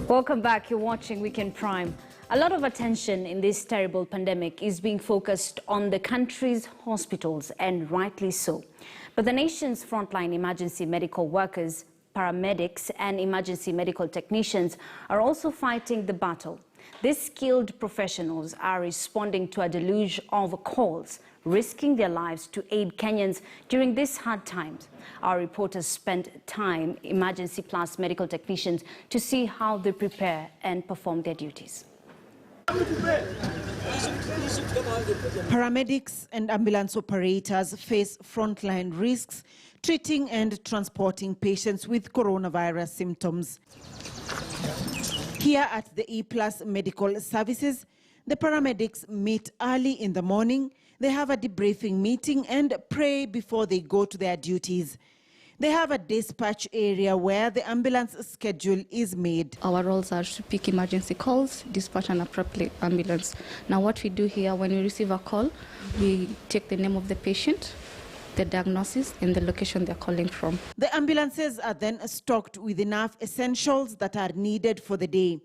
Welcome back. You're watching Weekend Prime. A lot of attention in this terrible pandemic is being focused on the country's hospitals, and rightly so. But the nation's frontline emergency medical workers, paramedics and emergency medical technicians are also fighting the battle. These skilled professionals are responding to a deluge of calls, risking their lives to aid Kenyans during these hard times. Our reporters spent time emergency plus medical technicians to see how they prepare and perform their duties. Paramedics and ambulance operators face frontline risks treating and transporting patients with coronavirus symptoms. Here at the E-Plus Medical Services, the paramedics meet early in the morning. They have a debriefing meeting and pray before they go to their duties. They have a dispatch area where the ambulance schedule is made. Our roles are to pick emergency calls, dispatch an appropriate ambulance. Now what we do here, when we receive a call, we take the name of the patient, the diagnosis and the location they're calling from. The ambulances are then stocked with enough essentials that are needed for the day.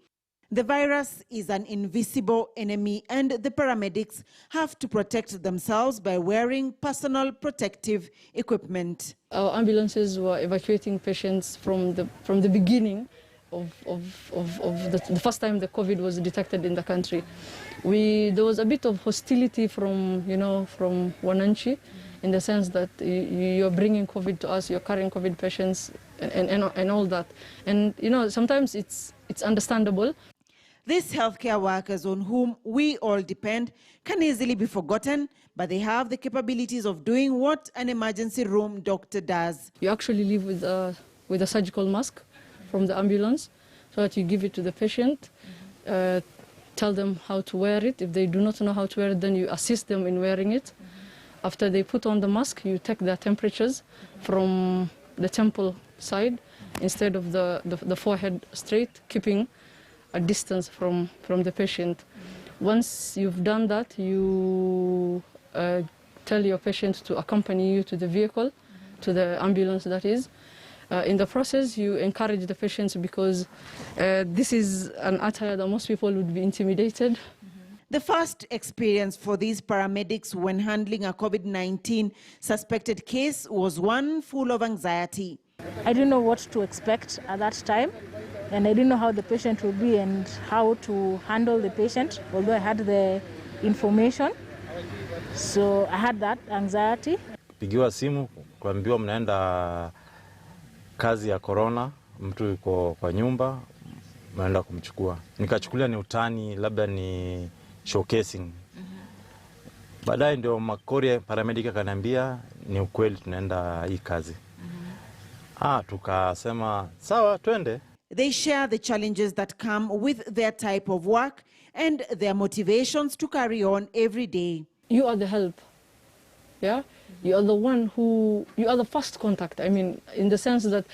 The virus is an invisible enemy, and the paramedics have to protect themselves by wearing personal protective equipment. Our ambulances were evacuating patients from the beginning of the first time the COVID was detected in the country. There was a bit of hostility from Wananchi, in the sense that you're bringing COVID to us, you're carrying COVID patients and all that. And sometimes it's understandable. These healthcare workers on whom we all depend can easily be forgotten, but they have the capabilities of doing what an emergency room doctor does. You actually leave with a surgical mask from the ambulance, so that you give it to the patient, tell them how to wear it. If they do not know how to wear it, then you assist them in wearing it. After they put on the mask, you take their temperatures from the temple side instead of the forehead straight, keeping a distance from the patient. Once you've done that, you tell your patient to accompany you to the vehicle, to the ambulance that is. In the process, you encourage the patients, because this is an attire that most people would be intimidated. The first experience for these paramedics when handling a COVID-19 suspected case was one full of anxiety. I didn't know what to expect at that time, and I didn't know how the patient would be and how to handle the patient, although I had the information. So I had that anxiety. Pigiwa simu, kuambiwa mnaenda kazi ya corona, mtu yuko kwa nyumba, mnaenda kumchukua. Nikachukulia ni utani, labda ni showcasing. Baadaye ndio Makori paramedic akaniambia ni ukweli tunaenda hii kazi. Tukasema sawa twende. They share the challenges that come with their type of work and their motivations to carry on every day. You are the help. Yeah? You are the one you are the first contact. I mean, in the sense that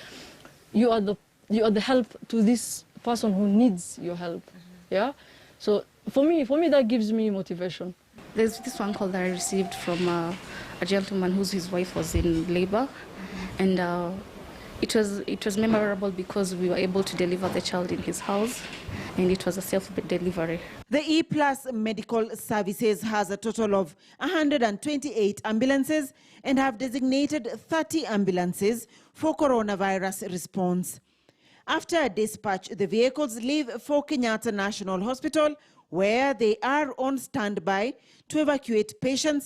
you are the help to this person who needs your help. Yeah? So for me that gives me motivation. There's this one call that I received from a gentleman his wife was in labor, and it was memorable because we were able to deliver the child in his house, and it was a self-delivery. The E-Plus Medical Services has a total of 128 ambulances and have designated 30 ambulances for coronavirus response. After a dispatch, the vehicles leave for Kenyatta National Hospital, where they are on standby to evacuate patients